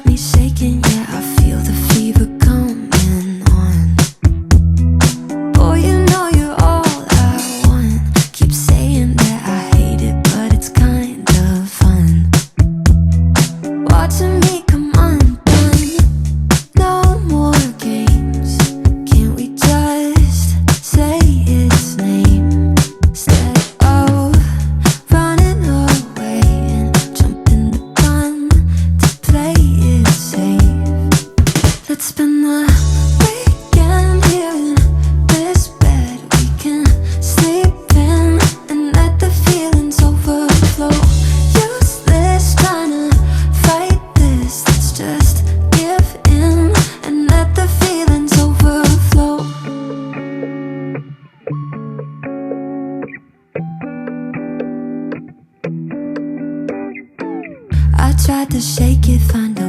me shaking, yeah, I feel the fever coming on. Boy, you know you're all I want. Keep saying that I hate it, but it's kind of fun. Watching me come undone. No more games. Can't we just say its name instead of running away and jumping the gun to play it safe? Let's spend the weekend here in this bed we can sleep in and let the feelings overflow. Useless trying to fight this. Let's just give in and let the feelings overflow. I tried to shake it, find a